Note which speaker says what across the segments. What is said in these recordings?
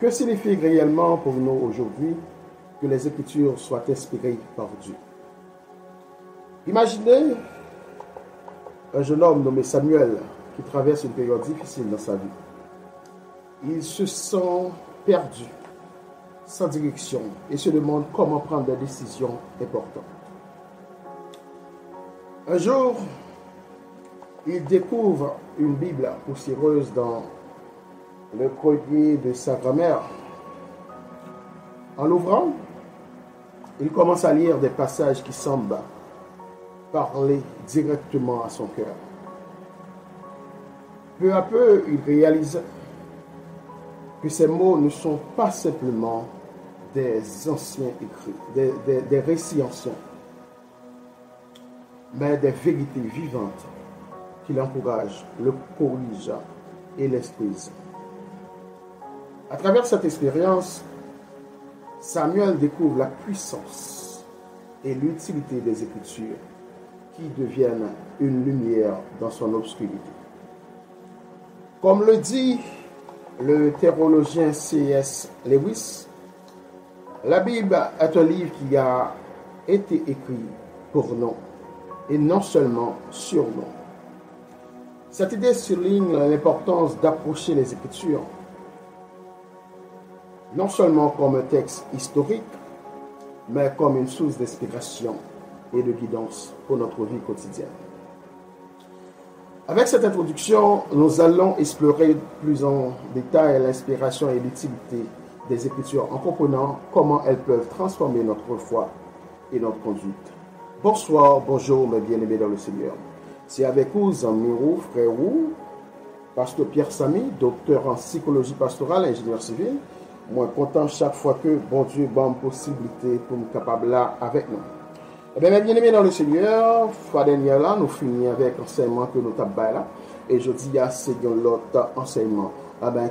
Speaker 1: Que signifie réellement pour nous aujourd'hui que les Écritures soient inspirées par Dieu? Imaginez un jeune homme nommé Samuel qui traverse une période difficile dans sa vie. Il se sent perdu, sans direction, et se demande comment prendre des décisions importantes. Un jour, il découvre une Bible poussiéreuse dans le grenier de sa grand-mère. En l'ouvrant, il commence à lire des passages qui semblent parler directement à son cœur. Peu à peu, il réalise que ces mots ne sont pas simplement des anciens écrits, des récits anciens, mais des vérités vivantes qui l'encouragent, le corrigent et l'instruisent. À travers cette expérience, Samuel découvre la puissance et l'utilité des Écritures qui deviennent une lumière dans son obscurité. Comme le dit le théologien C.S. Lewis, la Bible est un livre qui a été écrit pour nous et non seulement sur nous. Cette idée souligne l'importance d'approcher les Écritures non seulement comme un texte historique, mais comme une source d'inspiration et de guidance pour notre vie quotidienne. Avec cette introduction, nous allons explorer plus en détail l'inspiration et l'utilité des Écritures en comprenant comment elles peuvent transformer notre foi et notre conduite. Bonsoir, bonjour mes bien-aimés dans le Seigneur. C'est avec vous, amis, frère, pasteur Pierre Samy, docteur en psychologie pastorale, ingénieur civil. Moi, content chaque fois que bon Dieu donne possibilité pour me capable là avec nous. Eh bien, mes bien-aimés dans le Seigneur, fois dernière là, nous finissons avec l'enseignement que nous avons là. Et je dis à c'est dans l'autre enseignement,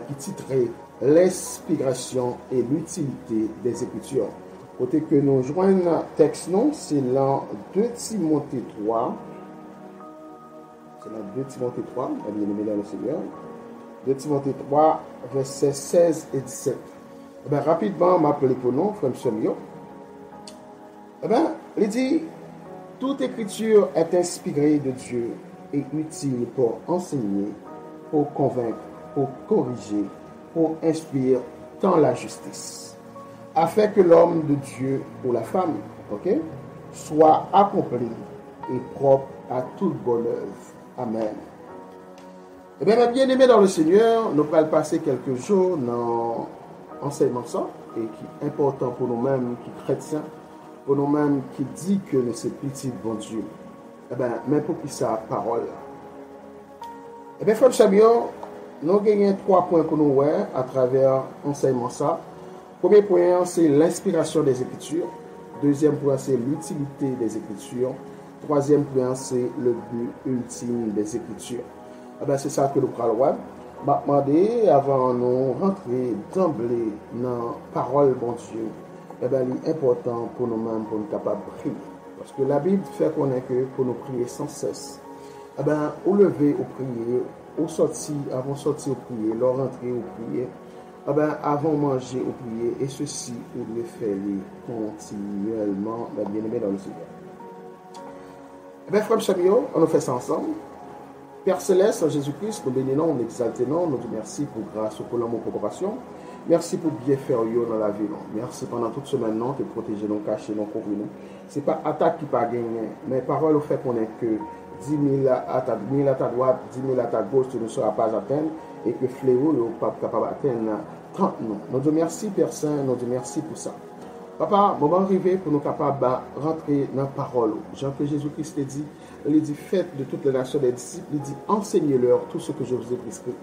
Speaker 1: qui titrait l'inspiration et l'utilité des Écritures. Côté que nous joignons texte, non, c'est dans 2 Timothée 3. C'est dans 2 Timothée 3, mes bien-aimés dans le Seigneur. 2 Timothée 3, versets 16 et 17. Eh bien, rapidement, m'appeler pour nous, frère Samuel. Eh bien, il dit, toute écriture est inspirée de Dieu et utile pour enseigner, pour convaincre, pour corriger, pour inspirer dans la justice, afin que l'homme de Dieu ou la femme, soit accompli et propre à toute bonne œuvre. Amen. Eh bien, mes bien-aimés dans le Seigneur, nous allons passer quelques jours dans l'enseignement ça, et qui est important pour nous-mêmes, qui chrétiens, pour nous-mêmes qui dit que nous sommes petits bon Dieu. Eh bien, même pour qui ça parole. Eh bien, frère Samuel, nous avons 3 points que nous voyons à travers l'enseignement ça. Premier point, c'est l'inspiration des Écritures. Deuxième point, c'est l'utilité des Écritures. Troisième point, c'est le but ultime des Écritures. Eh bien, c'est ça que nous parlons. Je vais demander, avant de nous rentrer d'emblée dans la parole bon Dieu, eh bien, il est important pour nous-mêmes, pour nous capables de prier. Parce que la Bible fait connaître que pour nous prier sans cesse. Eh bien, au lever, au prier, au sortir, avant de sortir, au prier, leur rentrer, au prier, eh bien, avant de manger, au prier, et ceci, vous devez faire continuellement, bien aimé dans le Seigneur. Eh bien, frère Samuel, on a fait ça ensemble. Père Céleste, en Jésus-Christ, nous bénissons, nous exaltons, nous disons merci pour grâce, pour l'amour, pour compassion. Merci pour bien faire dans la vie. Merci pendant toute semaine, non, de protéger, nous cacher, nous couvrir. Ce n'est pas attaque qui pas gagné, mais parole au fait qu'on est que 10 000 à ta droite, 10 000 à ta gauche, tu ne seras pas atteint, et que fléau n'est pas capable d'atteindre 30 non. Nous disons merci, Père Saint, nous disons merci pour ça. Papa, moment arrivé pour nous capables de rentrer dans la parole. Jean que Jésus-Christ te dit, il dit faites de toutes les nations des disciples, il dit enseignez-leur tout ce que je vous ai prescrit.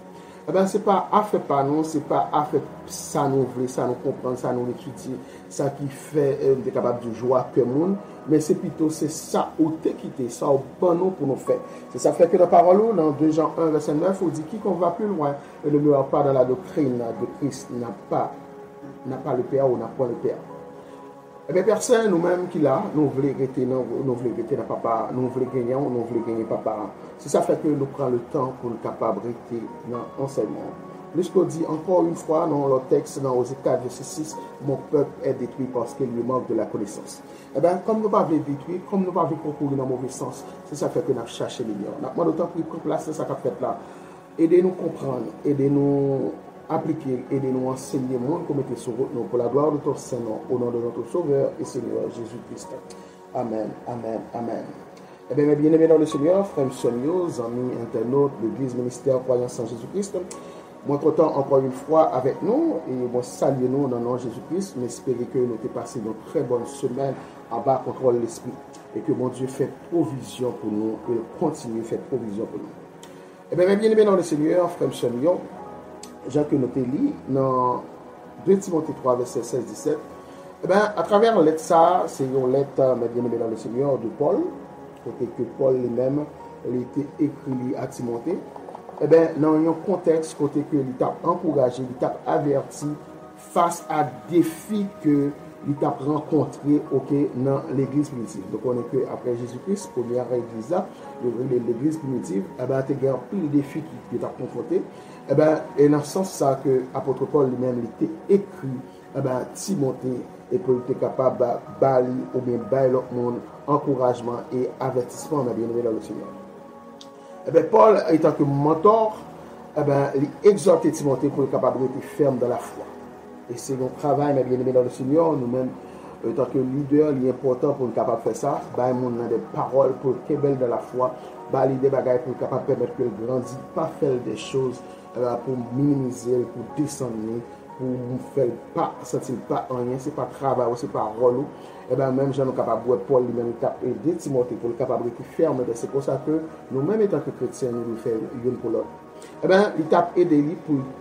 Speaker 1: Eh bien, ce n'est pas à faire pas non, ce n'est pas à faire ça nous voulons, ça nous comprendre, ça nous étudier, ça qui fait des capables de joie que monde, mais c'est plutôt c'est ça où t'es quitté, ça au bon nom pour nous faire. C'est ça fait que la parole, dans 2 Jean 1, verset 9, on dit quiconque va plus loin et ne meurt pas dans la doctrine de Christ n'a pas le Père ou n'a pas le Père. Eh bien, personne, nous-mêmes qui là, nous voulons rester dans papa, nous voulons gagner papa. C'est ça fait que nous prenons le temps pour nous capables de rester dans l'enseignement. Lorsqu'on dit encore une fois dans le texte, dans Osée 4, verset 6, mon peuple est détruit parce qu'il lui manque de la connaissance. Eh bien, comme nous ne pouvons pas détruire, comme nous ne pouvons pas concourir dans le mauvais sens, c'est ça fait que nous cherchons les meilleurs. Nous avons d'autant plus place, c'est ça qu'a fait là. Aidez-nous à comprendre, aidez-nous à appliquer, aidez-nous à enseigner le monde comme était sur nous pour la gloire de ton Saint-Nom, au nom de notre Sauveur et Seigneur Jésus-Christ. Amen, amen, amen. Eh bien, mes bien-aimés dans le Seigneur, frères et amis, internautes, l'Église, ministère, croyance en Jésus-Christ, montre temps encore une fois avec nous et bon, saluez-nous dans le nom de Jésus-Christ. Mais espérez que nous avons passé une très bonne semaine en bas contre l'esprit et que mon Dieu fait provision pour nous et continue de faire provision pour nous. Eh bien, mes bien-aimés dans le Seigneur, frères et amis, Jean que nous lu dans 2 Timothée 3, verset 16-17. Eh bien, à travers la lettre, ça, c'est une lettre, mes bien-aimés dans le Seigneur, de Paul, côté que Paul lui-même, il était écrit à Timothée. Eh bien, dans un contexte, côté que il t'a encouragé, il t'a averti face à défis que il t'a rencontré dans l'église primitive. Donc, on est que après Jésus-Christ, première église là, l'église primitive, eh bien, tu as plus de défis qui t'a confronté. Eh bien, et dans ce sens, ça que l'apôtre Paul lui-même, il était écrit, eh bien, Timothée, et pour être capable de bâler ou bien bâler l'autre monde, encouragement et avertissement, bien aimé dans le Seigneur. Eh bien, Paul, étant que mentor, eh bien, il exhorte Timothée pour être capable d'être ferme dans la foi. Et c'est notre travail, mes bien-aimés dans le Seigneur, nous-mêmes, en tant que leader, il est important pour être capable de faire ça. Bah, nous avons des paroles pour être belle dans la foi, bah, des bagages pour être capable de permettre qu'elle grandisse, pas faire des choses pour minimiser, pour descendre, pour ne faire pas, sentir pas rien, c'est pas travail, c'est pas rôle. Et bien, même, j'en ai capable de Paul lui-même, il aider Timothée pour être capable d'être ferme. C'est pour ça que nous-mêmes, en tant que chrétiens, nous le faisons l'une pour l'autre. Eh bien, il t'a aidé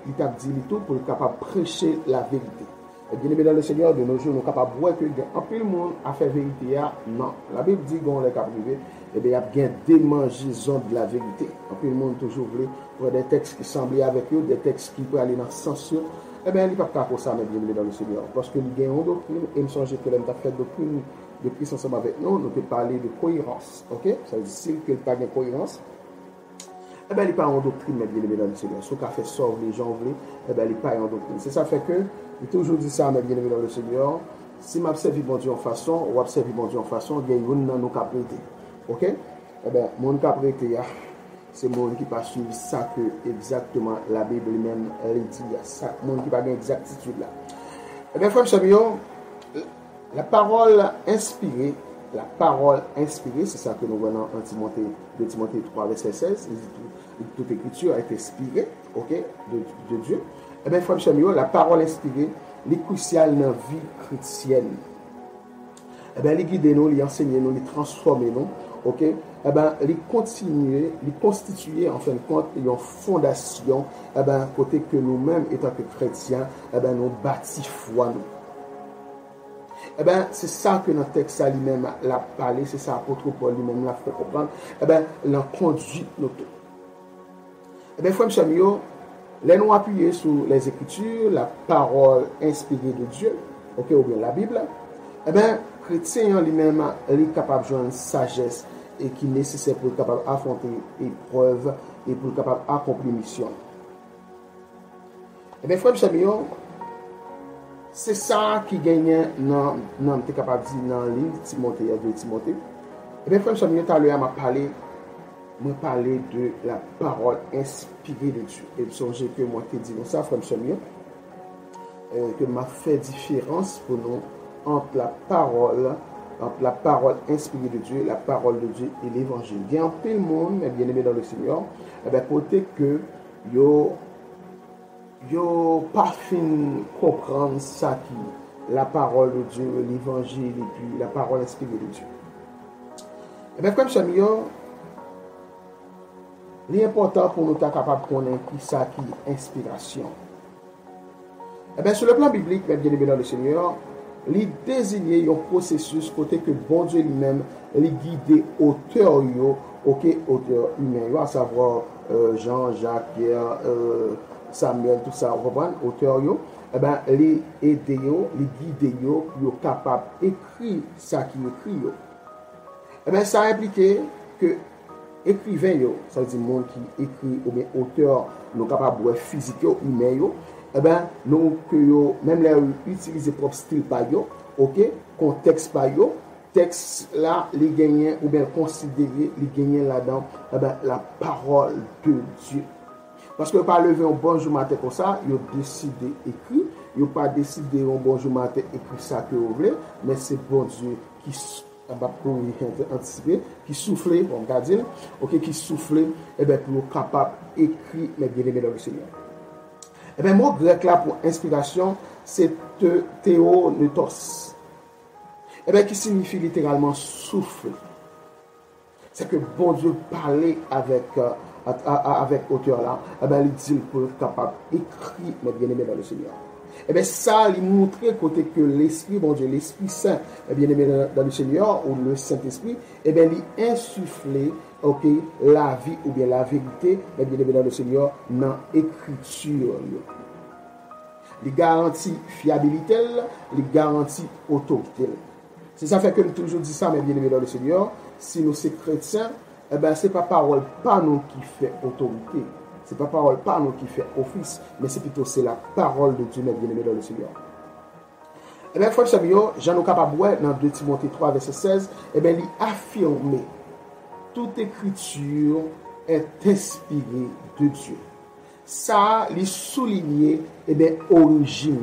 Speaker 1: il t'a dit tout pour être capable de prêcher la vérité. Et bien aimé dans le Seigneur, de nos jours, nous sommes capables de voir que en plus le monde a fait vérité. Non. La Bible dit qu'on est capable de eh bien, il y a bien démangeaison de la vérité. En plus le monde toujours voulu voir des textes qui semblaient avec eux, des textes qui peuvent aller dans ce sens. Eh bien, il n'y a pas pour ça, mais bien aimé dans le Seigneur. Parce que nous avons une doctrine, et il me semble que l'homme a fait doctrine de Christ ensemble avec nous, nous peut parler de cohérence. Ok? Ça veut dire s'il n'y a pas de cohérence, eh bien, il n'y a pas en doctrine, mais bien aimé dans le Seigneur. Ce qu'a fait sauve les gens voulaient, eh bien, il n'y a pas en doctrine. C'est ça fait que, j'ai toujours dit ça, mais bien aimé dans le Seigneur, si m'observe mon Dieu en façon, ou observe mon Dieu en façon, il y a une dans nos capacités. Ok? Eh bien, mon capacité, c'est mon qui pas suivre ça que exactement la Bible même dit. Ça, mon qui pas d'exactitude là. Eh bien, frère Samuel, la parole inspirée, c'est ça que nous voyons en Timothée, de Timothée 3, verset 16. Toute écriture a été inspirée, ok, de Dieu. Eh bien, frère Samuel, la parole inspirée, est cruciale dans la vie chrétienne. Eh bien, il guide nous, il enseigne nous, il transforme nous, ok. Eh bien, il continue, il constitue en fin de compte une fondation, eh bien, côté que nous-mêmes, étant que chrétiens, eh bien, nous bâtis foi nous. Eh bien, c'est ça que notre texte lui-même l'a parlé, c'est ça l'apôtre Paul lui-même l'a fait comprendre. Eh bien, l'a conduit nous tous. Eh bien, frère Samuel, les nous appuyer sur les Écritures, la parole inspirée de Dieu, ok, ou bien la Bible. Eh bien, chrétien lui-même est capable de jouer une sagesse et qui est nécessaire pour être capable d'affronter l'épreuve et pour être capable d'accomplir la mission. Eh bien, frère Samuel, c'est ça qui gagne dans t'es capable de dire dans le livre Timothée, de Timothée. Et bien, frère Samuel, tout à l'heure, m'a parlé de la parole inspirée de Dieu. Et songez que moi, t'ai dit ça, frère Samuel, que m'a fait différence pour nous entre la parole inspirée de Dieu, la parole de Dieu et l'évangile. Il y a un peu de monde, mais bien aimé dans le Seigneur, et bien, côté que yo pas fin comprendre ça qui la parole de Dieu, l'évangile et puis la parole inspirée de Dieu. Et bien, comme Samuel, l'important pour nous être capable de connaître ça qui est inspiration. Et bien, sur le plan biblique, bien aimé dans le Seigneur, il désigne un processus côté que bon Dieu lui-même il guide auteur auteur humain, à savoir Jean, Jacques, Pierre, Samuel, tout ça, vous comprenez, auteur, eh bien, les aider, les guider, pour capable d'écrire ça qui écrit. Eh bien, ça implique que écrivain yo, ça veut dire monde qui écrit ou bien auteur, nous capable de physique yo, humain yo, eh ben nous que yo même les utiliser propre style par yo, OK, contexte par yo, texte là les gagnants ou bien considérer les gagnants là-dedans, eh ben la parole de Dieu. Parce que pas lever un bonjour matin comme ça, ils ont décidé écrire, ils n'ont pas décidé un bonjour matin écrire ça que vous voulez, mais c'est bon Dieu qui anticiper, qui soufflait, on va dire, ok, qui soufflait, et bien pour être capable d'écrire mes bien-aimés dans le Seigneur. Et bien, le mot grec là pour inspiration, c'est théonetos. Et bien, qui signifie littéralement souffle. C'est que bon Dieu parlait avec auteur là, et bien, il dit pour être capable d'écrire mes bien-aimés dans le Seigneur. Et bien ça, il montre côté que l'Esprit, bon Dieu, l'Esprit Saint, bien aimé dans le Seigneur, ou le Saint-Esprit, et bien il insuffle, ok, la vie ou bien la vérité, bien aimé dans le Seigneur, dans l'écriture. Il garantit fiabilité, il garantit autorité. C'est ça fait que nous toujours dit ça, mais bien aimé dans le Seigneur, si nous sommes chrétiens, eh bien c'est pas parole pas nous qui fait autorité. C'est pas parole par nous qui fait office, mais c'est plutôt c'est la parole de Dieu, mes bien-aimés dans le Seigneur. Et bien, frère Samuel, Jean nous capable dans 2 Timothée 3, verset 16, et bien, il affirme toute écriture est inspirée de Dieu. Ça, il souligne, et bien, origine.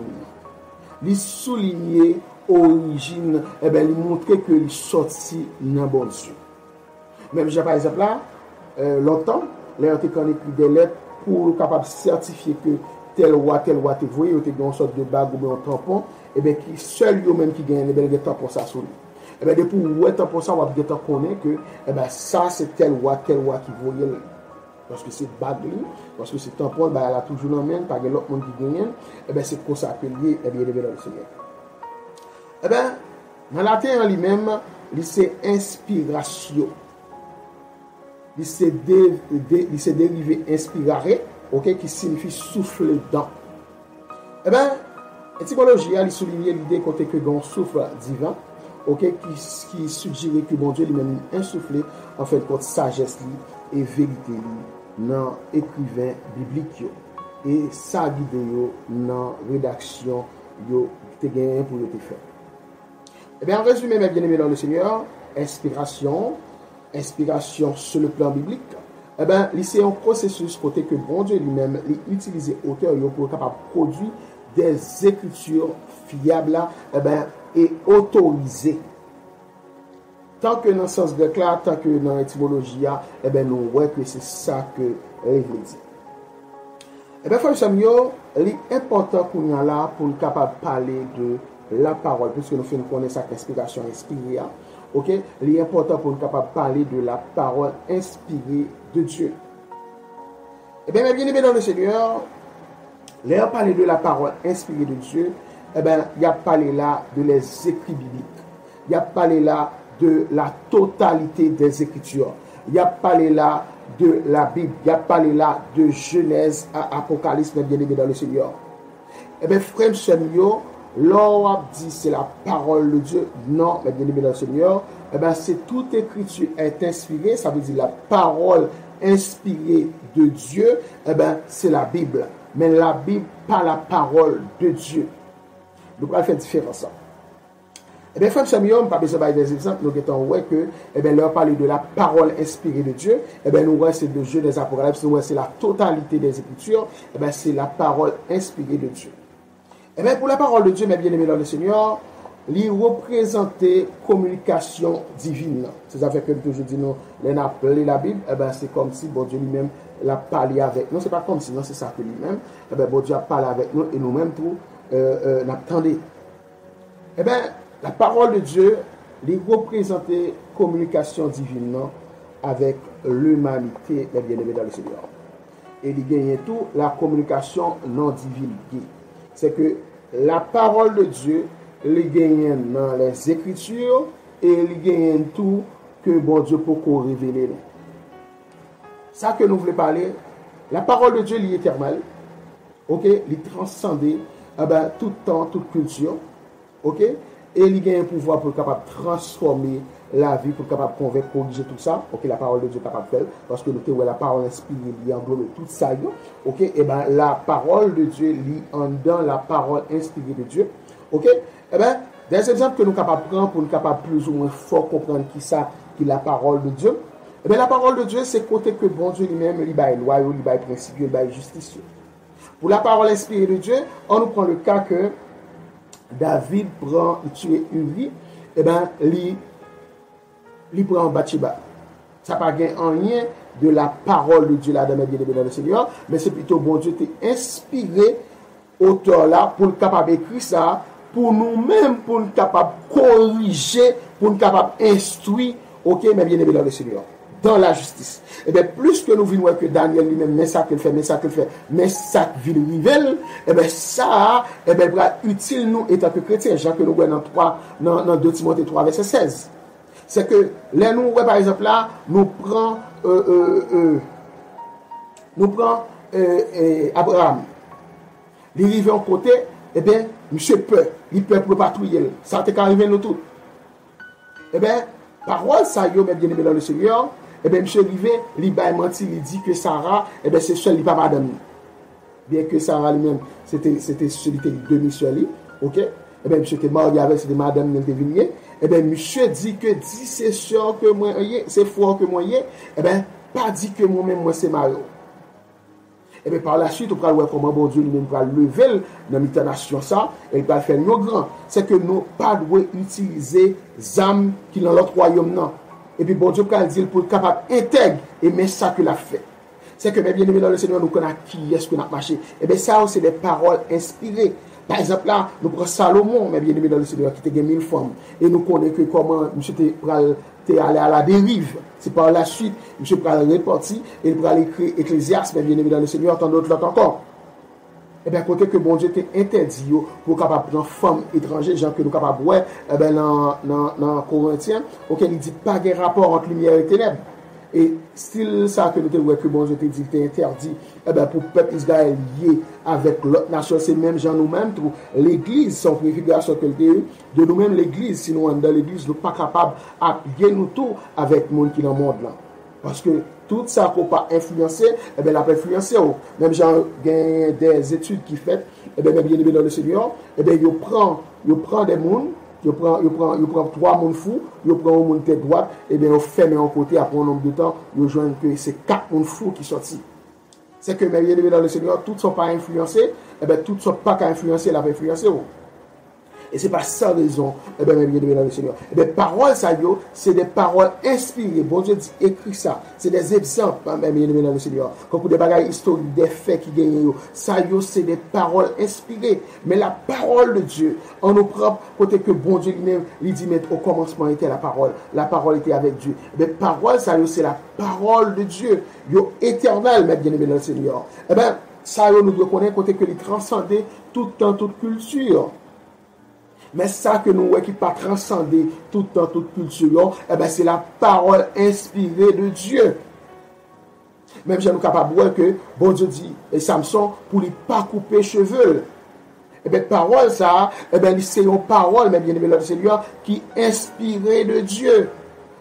Speaker 1: Il souligne origine, et bien, il montre que il sorti dans bon Dieu. Même, j'ai par exemple là, longtemps, les gens qui ont écrit des lettres pour capable certifier que tel roi, te voyez, il y a une sorte de bague ou un tampon, et bien qui seul eux-mêmes qui gagnent des tampons ça sur lui. Et bien depuis où est tampon ça, on va connaître que et ben ça c'est tel roi qui voyait. Parce que c'est bague, parce que c'est tampon, ben elle a toujours dans main, pas l'autre monde qui gagne, et bien c'est pour ça que lié est bien élevé dans le Seigneur. Et bien, dans la terre en lui-même, c'est inspiration. Il s'est dérivé inspiré, ok, qui signifie souffler dans. Eh bien, l'étymologie a souligné l'idée côté que un souffle divin, ok, qui suggérait que bon Dieu lui-même insoufflé en fait contre sagesse et vérité dans écrivain biblique et ça guide dans rédaction yo te gagné pour te faire. Eh bien, en résumé, mes bien-aimés dans le Seigneur, inspiration sur le plan biblique, eh bien, c'est un processus côté que bon Dieu lui-même utilise auteur pour capable produire des écritures fiables et autorisées. Tant que dans le sens grec là, tant que dans l'étymologie, eh bien, nous voyons que c'est ça que l'Église dit. Eh bien, frère Samuel, il est important pour nous là, pour nous capable de parler de la parole, puisque nous faisons connaître sa inspiration inspirée. Ok, il est important pour nous capable de parler de la parole inspirée de Dieu. Eh bien, bien aimé dans le Seigneur, il a parlé de la parole inspirée de Dieu. Eh bien, il a parlé là de les écrits bibliques. Il a parlé là de la totalité des Écritures. Il a parlé là de la Bible. Il a parlé là de Genèse à Apocalypse, bien aimé dans le Seigneur. Eh bien, frère Samuel, l'on dit c'est la parole de Dieu. Non, mais bien aimé dans le Seigneur, eh bien, c'est toute écriture est inspirée, ça veut dire la parole inspirée de Dieu, eh bien, c'est la Bible. Mais la Bible, pas la parole de Dieu. Nous allons faire différence. Eh bien, frère Samuel, pas besoin de des exemples, nous avons ouais que, eh bien, leur parler de la parole inspirée de Dieu, eh bien, nous voyons c'est de Dieu des Apocalypses, nous voyons c'est la totalité des Écritures, eh bien, c'est la parole inspirée de Dieu. Eh bien, pour la parole de Dieu, mes bien-aimés dans le Seigneur, il représente communication divine. C'est ça fait que toujours dit nous, les appelé la Bible, eh bien, c'est comme si bon Dieu lui-même l'a parlé avec nous. C'est pas comme si, non, c'est ça que lui-même, eh bien, bon Dieu a parlé avec nous et nous-mêmes tout, n'attendez. Eh bien, la parole de Dieu, il représente communication divine avec l'humanité, mes bien-aimés dans le Seigneur. Et il gagne tout la communication non divine. C'est que la parole de Dieu, il gagne dans les Écritures et il gagne tout que bon Dieu peut révéler. Ça que nous voulons parler, la parole de Dieu est éternelle, ok, il transcende tout temps, toute culture, ok, et il a un pouvoir pour capable transformer la vie, pour capable convaincre, corriger tout ça. OK, la parole de Dieu est capable de faire parce que nous la parole inspirée, il englobe tout ça. OK, et ben la parole de Dieu lit en dans la parole inspirée de Dieu. OK, et ben des exemples que nous capables de prendre pour nous capables plus ou moins fort comprendre qui ça qui la parole de Dieu. Et bien la parole de Dieu c'est côté que bon Dieu lui-même il bail loi, il bail principe, il bail justice. Pour la parole inspirée de Dieu, on nous prend le cas que David prend il tue Uri, et ben il prend Bathsheba. Ça pas gain en lien de la parole de Dieu là dans le Seigneur, mais c'est plutôt bon Dieu qui inspiré auteur là pour le capable écrire ça pour nous-mêmes, pour nous capable corriger, pour nous capable instruire, OK, mais bien aimé dans le Seigneur, dans la justice. Et bien, plus que nous voyons que Daniel lui-même, mais ça qu'il fait, mais ça qu'il fait, mais ça qu'il révèle, et bien ça, et bien, utile nous, étant que chrétiens, Jean que nous voyons dans 2 Timothée 3, verset 16. C'est que, là, nous, par exemple, là, nous prenons Abraham. Il arrive en côté, eh bien, monsieur peur, il peut pour patrouiller. Ça t'est arrivé nous tous. Eh bien, parole ça yo, mais bien aimé dans le Seigneur, eh bien, monsieur arrivé, il va mentir, il dit que Sarah, eh bien, c'est seul, il pas madame. Bien que Sarah lui-même, c'était celui qui était demi-seul, ok? Eh bien, monsieur était marié avec, c'était madame Neldevigne. Eh bien, monsieur dit que dit c'est sûr que moi, c'est fort que moi, eh bien, pas dit que moi-même, moi, c'est marié. Et bien par la suite, on va voir comment bon Dieu lui-même va lever dans la nation ça, et il va faire nos grands. C'est que nous pas devons utiliser les âmes qui dans l'autre royaume. Non. Et puis bon Dieu va dire pour être capable d'intégrer et mais ça que l'a fait. C'est que bien aimé dans le Seigneur, nous connaissons qui est-ce qu'on a marché. Et bien ça, c'est des paroles inspirées. Par exemple, là, nous prenons Salomon, mais bien aimé dans le Seigneur, qui était 1000 femmes. Et nous connaissons que comment M. était allé à la dérive. C'est par la suite, M. Pral reparti, et il pral écrire Ecclésiaste, mais bien aimé dans le Seigneur, tant d'autres là encore. Et bien, côté que bon Dieu était interdit pour capable prendre femme étrangère, gens que nous capables ouais, eh ben dans Corinthiens, auquel il dit pas de rapport entre lumière et ténèbres. Et style ça que nous avons que bon Dieu te dit que interdit, eh ben pour le peuple Israël lié avec l'autre nation, c'est même gens nous-mêmes, l'église, son préfiguration que de nous-mêmes l'église, sinon dans l'église, nous ne sommes pas capables d'appuyer nous tout avec le monde qui est dans le monde là. Parce que tout ça qu'on pas influencer, eh bien, la peut influencer. Même gens gagnent des études qui fait, eh bien, bien aimé dans le Seigneur, eh bien, ils prend des mondes. Il prend 3 moun fous, il prend un moun tête droite, et bien il ferme en côté après un nombre de temps, il joint que c'est 4 moun fous qui sortent. C'est que bien aimé dans le Seigneur, toutes ne sont pas influencées, et bien toutes ne sont pas qu'à influencer, la influencer. Et c'est pas sans raison, eh bien, bien aimé dans le Seigneur. Eh bien, paroles, ça, c'est des paroles inspirées. Bon Dieu dit, écrit ça. C'est des exemples, bien aimé dans le Seigneur. Comme pour des bagages historiques, des faits qui gagnent, ça, c'est des paroles inspirées. Mais la parole de Dieu, en nous propre, côté que bon Dieu lui-même, il dit, mais au commencement était la parole. La parole était avec Dieu. Mais parole, ça, c'est la parole de Dieu. Yo éternel, bien aimé dans le Seigneur. Eh bien, ça, nous devons connaître côté que il transcendait tout temps, toute culture. Mais ça que nous, qui pas transcender tout temps, toute culture, eh ben, c'est la parole inspirée de Dieu. Même si nous sommes capables de voir que, bon Dieu dit, et Samson, pour ne pas couper cheveux. Eh bien, parole, ça, eh bien, c'est une parole, mais bien aimé le Seigneur, qui est inspirée de Dieu.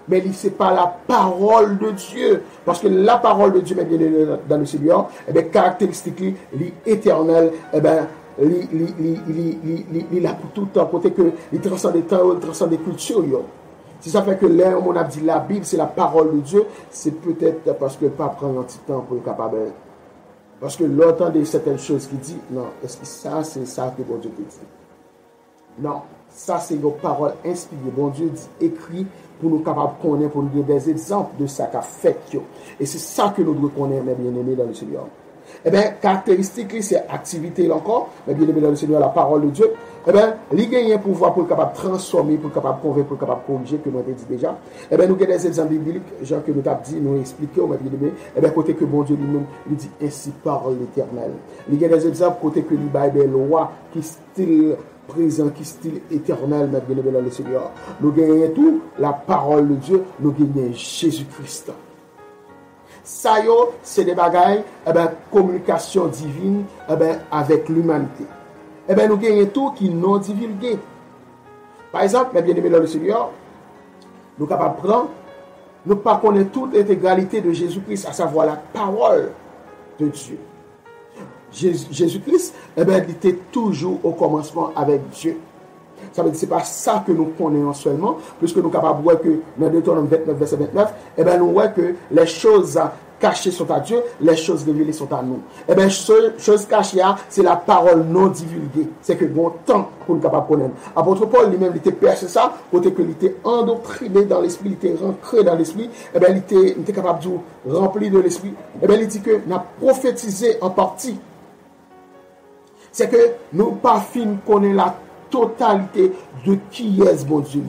Speaker 1: Mais ce n'est pas la parole de Dieu. Parce que la parole de Dieu, mais bien aimé dans le Seigneur, eh bien, caractéristique, l'éternel, eh bien, il a pour tout le temps, côté que il transcende des temps, il transcende des cultures. Si ça fait que là, on a dit la Bible, c'est la parole de Dieu, c'est peut-être parce que pas prendre un petit temps pour être capable. Parce que l'autant de certaines choses qui dit, non, est-ce que ça, c'est ça que bon Dieu te dit? Non, ça, c'est une parole inspirée. Bon Dieu dit, écrit pour nous capables de connaître, pour nous donner des exemples de ça qu'a fait. Et c'est ça que nous devons connaître, mes bien-aimés, dans le Seigneur. Eh bien, caractéristique, c'est activité là encore, mais bien aimé dans le Seigneur, la parole de Dieu. Eh bien, il gagne un pouvoir pour être capable de transformer, pour être capable de convaincre, pour être capable de corriger, comme on a dit déjà. Eh bien, nous avons des exemples bibliques, genre que nous avons dit, nous expliqué, on m'a bien aimé. Eh bien, côté que bon Dieu lui-même, il dit, ainsi parle l'Éternel. Il y a des exemples, côté que il y a des lois qui style présent, qui style éternel, mais bien aimé dans le Seigneur. Nous gagnons tout, la parole de Dieu, nous gagnons Jésus-Christ. Ça, c'est des bagailles, communication divine, avec l'humanité. Nous gagnons tout qui non divulgué. Par exemple, mes bien-aimés dans le Seigneur, nous sommes capables de prendre, nous pas connaître toute l'intégralité de Jésus-Christ, à savoir la parole de Dieu. Jésus-Christ, il était toujours au commencement avec Dieu. Ça veut dire que ce n'est pas ça que nous connaissons seulement, puisque nous sommes capables de voir que dans Deutéronome 29, verset 29, nous voyons que les choses cachées sont à Dieu, les choses révélées sont à nous. Choses cachées, c'est la parole non divulguée. C'est que bon temps pour nous capables de connaître. Apôtre Paul lui-même, il était percé ça, côté que il était endoctriné dans l'esprit, il était rentré dans l'esprit, il était capable de remplir de l'esprit. Il dit que nous avons prophétisé en partie. C'est que nous pas fin connaître la totalité de qui est bon Dieu.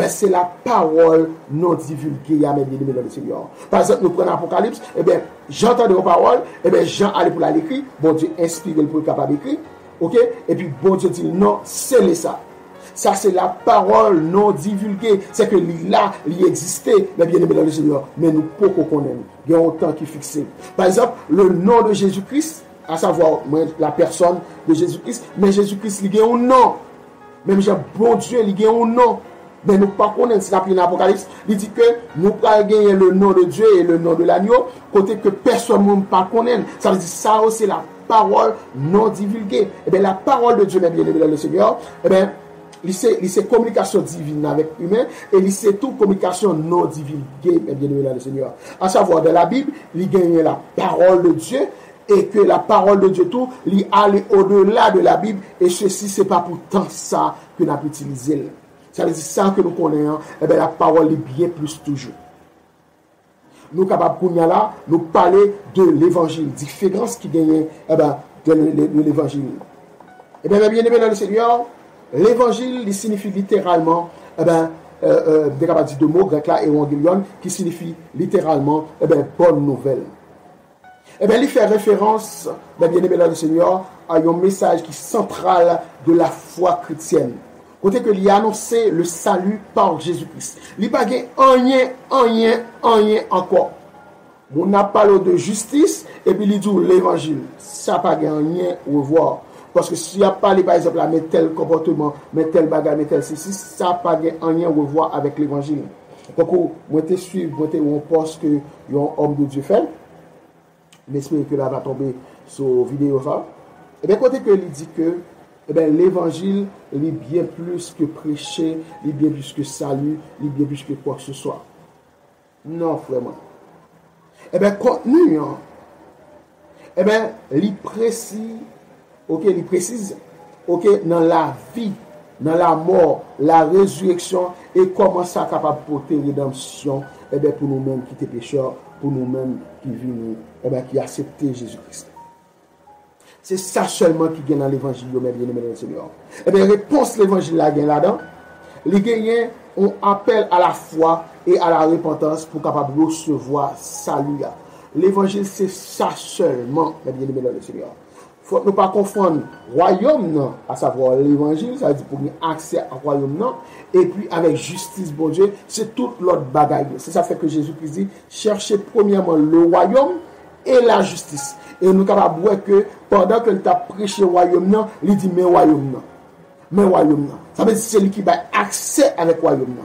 Speaker 1: C'est la parole non divulguée, mes bien-aimés dans le Seigneur. Par exemple, nous prenons l'Apocalypse, j'entends des paroles, Jean allait pour l'écrire, bon Dieu inspiré pour être capable d'écrire, ok? Et puis bon Dieu dit non, c'est ça. Ça, c'est la parole non divulguée. C'est que là, il existait, mes bien-aimés dans le Seigneur, mais nous ne pouvons pas connaître. Il y a un temps qui est fixé. Par exemple, le nom de Jésus-Christ, à savoir la personne de Jésus-Christ, mais Jésus-Christ, il y a un nom. Même bon Dieu, il y a un nom. Mais nous ne pouvons pas connaître, c'est appelé dans l'Apocalypse, il dit que nous pouvons gagner le nom de Dieu et le nom de l'agneau, côté que personne ne peut pas connaître. Ça veut dire ça aussi, la parole non divulguée. La parole de Dieu, mes bien-aimés dans le Seigneur, il c'est communication divine avec l'humain et il c'est tout communication non divulguée, mes bien-aimés dans le Seigneur. À savoir, dans la Bible, il gagne la parole de Dieu et que la parole de Dieu tout, il aller au-delà de la Bible et ceci, c'est pas pourtant ça que nous avons utilisé. Ça veut dire ça que nous connaissons, la parole est bien plus toujours. Nous sommes capables de nous parler de l'évangile, différence qui gagne de l'évangile. Bien aimé dans le Seigneur, l'évangile il signifie littéralement, deux mots grecs là, évangélion, qui signifie littéralement bonne nouvelle. Il fait référence, bien aimé dans le Seigneur, à un message qui est central de la foi chrétienne. Côté que il a annoncé le salut par Jésus-Christ. Il n'y a pas rien encore. On a parlé de justice et puis il dit l'évangile. Ça n'a pas rien à revoir. Parce que s'il n'y a pas, par exemple, mais tel comportement, mais tel bagage, mais tel ceci, ça n'a pas rien à revoir avec l'évangile. Donc, moi, je suis, moi, on pense que un homme de Dieu fait. J'espère que là va tomber sur vidéo ça. Et bien, côté que il dit que l'évangile est bien plus que prêcher, il est bien plus que salut, il est bien plus que quoi que ce soit. Non, vraiment. Contenu, il précise, il précise, dans la vie, dans la mort, la résurrection, et comment ça est capable de porter rédemption, pour nous-mêmes qui étaient pécheurs, pour nous-mêmes qui vivons, qui acceptent Jésus-Christ. C'est ça seulement qui gagne dans l'évangile, mes bien-aimés dans le Seigneur. Réponse l'évangile là-dedans, les gagnants ont appel à la foi et à la repentance pour capable de recevoir salut. L'évangile, c'est ça seulement, mes bien-aimés dans le Seigneur. Il ne faut pas confondre royaume, non, à savoir l'évangile, ça veut dire pour accès au royaume, non, et puis avec justice, bon Dieu, c'est toute l'autre bagaille. C'est ça fait que Jésus-Christ dit, cherchez premièrement le royaume et la justice. Et nous sommes capables de voir que pendant que nous avons prêché le royaume, non, il dit, mais royaume, non. Mais royaume, non. Ça veut dire que c'est lui qui a accès avec le royaume, non.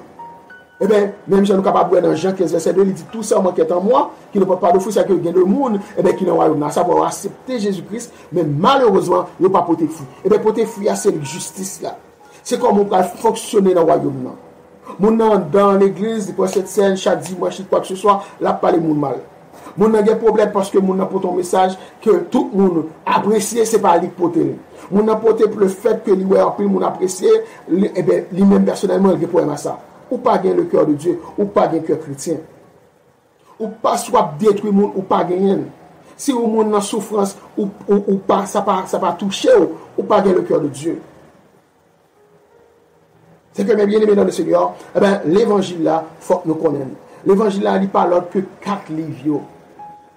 Speaker 1: Eh bien, même si nous sommes capables de voir dans Jean 15, verset 2, il dit tout ça qui est en moi, qui ne peut pas de fou, c'est que il y a le monde, qui est dans le royaume. Ça va accepter Jésus-Christ, mais malheureusement, il ne peut pas porter fou. Eh bien, porter fou, c'est la justice là. C'est comme on peut fonctionner dans le royaume. Non. Mon dans l'église, pour cette scène, chaque dimanche, quoi que ce soit, là, pas les monde mal. Mon n'a pas de problème parce que mon a porté un message que tout le monde apprécie, c'est pas lui porter. Mon a porté pour le fait que lui mon apprécié, eh bien, lui-même personnellement, il a problème à ça. Ou pas gagner le cœur de Dieu, ou pas gagner le cœur chrétien. Ou pas soit détruire le monde, ou pas gagner. Si le monde en souffrance, ou pas, ça va toucher, ou pas gagner le cœur de Dieu. C'est que mes bien-aimés dans le Seigneur, eh bien, l'évangile là, il faut que nous connaissions. L'évangile là, il ne parle que 4 livres.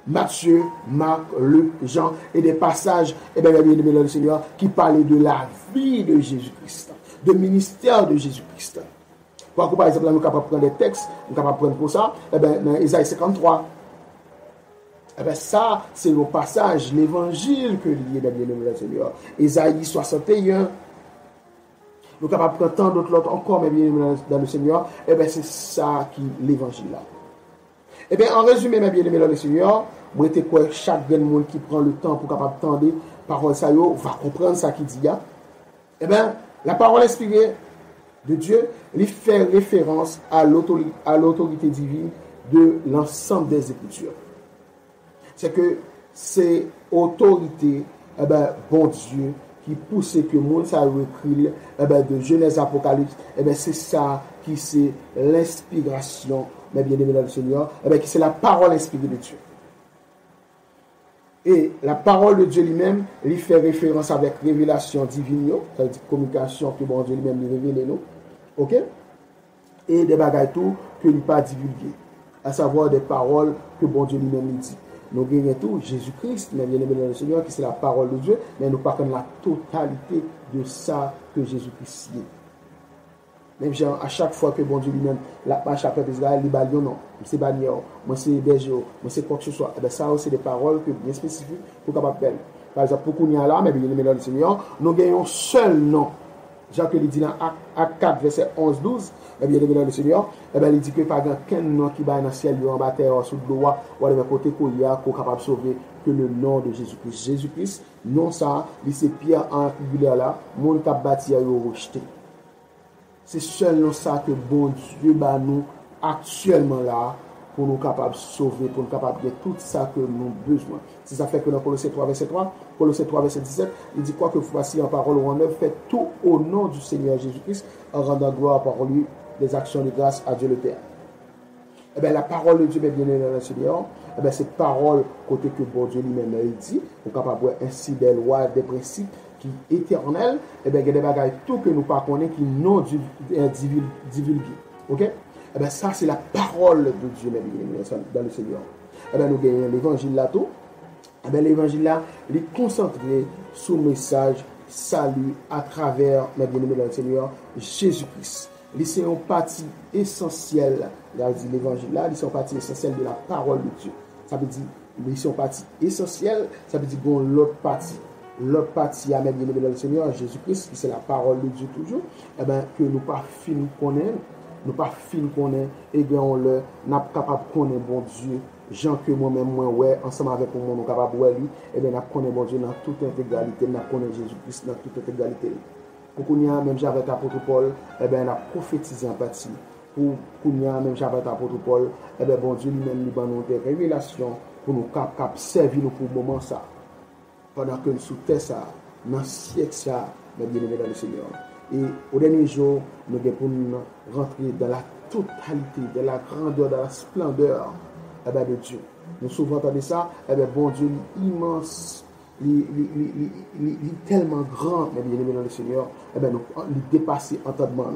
Speaker 1: Matthieu, Marc, Luc, Jean, et des passages, eh bien, mes bien-aimés dans le Seigneur, qui parlent de la vie de Jésus-Christ, du ministère de Jésus-Christ. Par exemple, nous sommes capables de prendre des textes, nous sommes capables de prendre pour ça, eh bien, dans Isaïe 53. Eh bien, ça, c'est le passage, l'évangile que lié dans le Seigneur. Isaïe 61. nous sommes capables de prendre tant d'autres l'autre encore, mais bien dans le Seigneur, et bien c'est ça qui est l'évangile là. Et bien en résumé, mes bien-aimés dans le Seigneur, moi je quoi chaque monde qui prend le temps pour capable tendre parole ça yo va comprendre ça qui dit là. Et bien la parole inspirée de Dieu, il fait référence à l'autorité divine de l'ensemble des Écritures. C'est que c'est autorité, bon Dieu, qui pousse que le monde ça écrit de Genèse Apocalypse, c'est ça qui c'est l'inspiration, mes bien-aimés dans le Seigneur, qui c'est la parole inspirée de Dieu. Et la parole de Dieu lui-même, il fait référence avec révélation divine, c'est-à-dire communication que bon Dieu lui-même lui révèle nous, ok? Et des bagages tout que il pas divulgué, à savoir des paroles que bon Dieu lui-même lui dit. Nous gagnons tout Jésus-Christ, mais bien aimé dans le Seigneur, qui c'est la parole de Dieu, mais nous pas comme la totalité de ça que Jésus-Christ est. Même genre, à chaque fois que bon Dieu lui-même, la marche à peuple d'Israël, il bat non, c'est bannière, moi c'est berger, moi c'est quoi que ce soit. Ça c'est des paroles que bien spécifiques pour capable faire. Par exemple, pour qu'on y a là, mais bien aimé dans le Seigneur, nous gagnons seul nom. Jacques il dit dans Acte 4, verset 11-12, bien aimé dans le Seigneur, il dit que pas aucun nom qui va dans le ciel, en bas terre, sous le doigt, ou à côté qu'on y a, qu'on est capable de sauver que le nom de Jésus-Christ. Jésus-Christ, non ça, c'est Pierre en angulaire là, mon qui a bâti à rejeté. C'est seulement ça que bon Dieu bat nous actuellement là pour nous capables de sauver, pour nous capables de tout ça que nous avons besoin. C'est ça fait que dans Colossiens 3, verset 3, Colossiens 3, verset 17, il dit quoi que vous fassiez en parole ou en œuvre, faites tout au nom du Seigneur Jésus-Christ en rendant gloire par lui des actions de grâce à Dieu le Père. Eh bien, la parole de Dieu, bien aimé dans le Seigneur, eh bien, c'est parole côté que bon Dieu lui-même a dit, pour capable de voir ainsi des lois, des principes qui éternels, eh bien, il y a des bagages tout que nous ne connaissons qui non divulgués. Ok? Eh bien, ça, c'est la parole de Dieu, dans le Seigneur. Eh bien, nous gagnons l'évangile là tout. Eh bien, l'évangile là, il est concentré sur le message salut à travers, mes bien-aimés dans le Seigneur, Jésus-Christ. C'est une partie essentielle, l'évangile là, c'est une partie essentielle de la parole de Dieu. Ça veut dire, c'est une partie essentielle, ça veut dire qu'on l'autre partie. L'autre partie, à mes bien-aimés dans le Seigneur, Jésus-Christ, qui c'est la parole de Dieu toujours, eh bien, que nous pas fin connaître, nous pas fin connaître, et bien on le n'a pas capable de connaître bon Dieu, gens que moi-même, moi, ouais, ensemble avec moi, nous capable de voir lui, et bien, nous connaissons bon Dieu dans toute intégralité, nous connaissons Jésus-Christ dans toute intégralité. Pour qu'on y a même avec l'apôtre Paul, eh bien, on a prophétisé en partie. Pour qu'on y a même avec l'apôtre Paul, eh bien, bon Dieu lui-même nous donne des révélations pour nous cap servir pour le moment ça. Pendant que nous sous terre ça, dans le siècle ça, mes bien-aimés dans le Seigneur. Et au dernier jour, nous devons rentrer dans la totalité, de la grandeur, de la splendeur eh bien, de Dieu. Nous souvent entendons ça, eh bien, bon Dieu immense. Il est tellement grand, mais bien aimé dans le Seigneur, eh bien, nous dépasser entendement.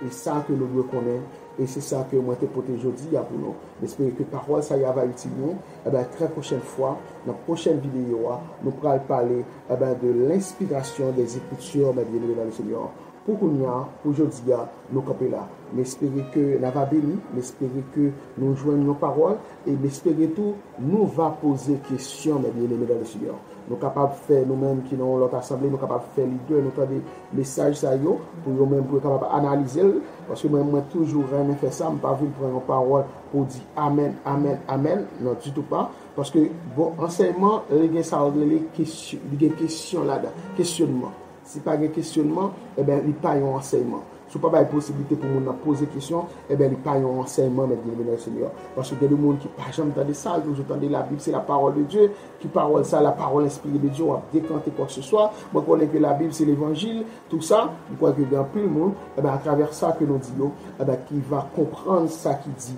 Speaker 1: Et ça que nous devons connaître, et c'est ça que moi te porté aujourd'hui pour nous. J'espère que parole ça y va utiliser. Eh bien, très prochaine fois, dans la prochaine vidéo, nous pourrons parler eh bien, de l'inspiration des Écritures, mais bien aimé dans le Seigneur. Pour qu'on y a, aujourd'hui, nous camper là. J'espère que nous va béni, j'espère que nous joignons nos paroles, et j'espère tout, nous va poser questions, mais bien aimé dans le Seigneur. Nous sommes capables de faire nous-mêmes qui dans l'autre assemblée, nous sommes capables de faire les deux, nous avons des messages ça yo, pour nous-mêmes pour capable analyser, parce que moi toujours rien faire ça, je ne pas venir prendre une parole pour dire amen, amen, amen, non du tout pas, parce que bon enseignement, il y a ça les questions là-dedans, questionnement. Si pas de questionnement, eh bien, il n'y a pas d'enseignement. Si pas de possibilité pour nous poser des questions, eh bien, il n'y a pas d'enseignement, mais bien le Seigneur. Parce que il y a des gens qui ne jamais entendu ça, vous entendez la Bible, c'est la parole de Dieu, qui parle ça, la parole inspirée de Dieu, on va décanter quoi que ce soit. Moi, je connais que la Bible, c'est l'évangile, tout ça. Je crois que dans plus le monde, eh bien, à travers ça que nous disons, eh bien, qui va comprendre ça qui dit,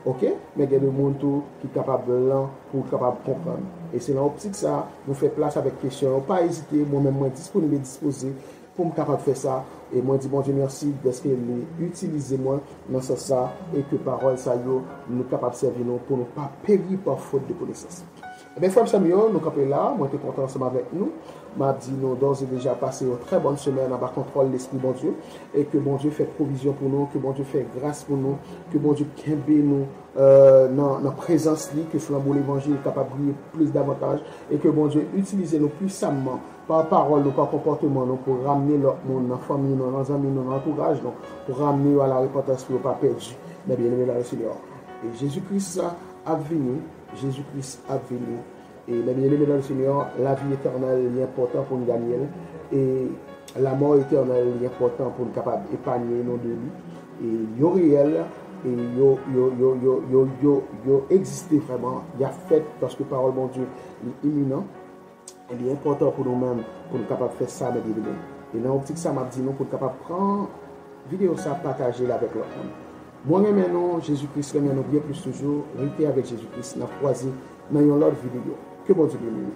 Speaker 1: ok? Mais il y a des gens qui sont capables de comprendre. Et c'est dans l'optique ça, nous fait place avec question. Pas hésiter, moi-même, moi disponible et disposé pour me capable de faire ça. Et moi, je dis bon Dieu merci parce que utilisez moi dans ce ça et que parole ça nous capable de servir nous pour ne pas périr par faute de connaissance. Eh bien, frère Samuel, nous sommes là, moi, je suis content ensemble avec nous. M'a dit, nous, d'ores et déjà passé une très bonne semaine à contrôle de l'Esprit, bon Dieu, et que bon Dieu fait provision pour nous, que bon Dieu fait grâce pour nous, que bon Dieu kembe nous dans la présence, que flambeau l'évangile est capable de briller plus davantage, et que bon Dieu utilise nous puissamment par parole ou par comportement, nous, pour ramener l'autre monde dans la famille, dans nos amis, dans l'entourage, pour ramener à la repentance pour ne pas perdre, mais bien aimé dans le Seigneur. Et Jésus-Christ a venu, Jésus-Christ a venu. Et mes bien-aimés dans le Seigneur, la vie éternelle est importante pour nous gagner. Et la mort éternelle est importante pour nous capables d'épargner nos de lui. Et yo réel, et yo existé vraiment, il y a fait parce que parole mon Dieu est imminent. Il est important pour nous-mêmes, pour nous capables de faire ça, mes bien-aimés. Et dans l'optique, ça m'a dit nous pour nous capables de prendre vidéo ça, partager avec l'autre monde. Moi, maintenant, Jésus-Christ, nous bien plus toujours, rester avec Jésus-Christ, nous croiser dans une autre vidéo. Que bon Dieu bénisse.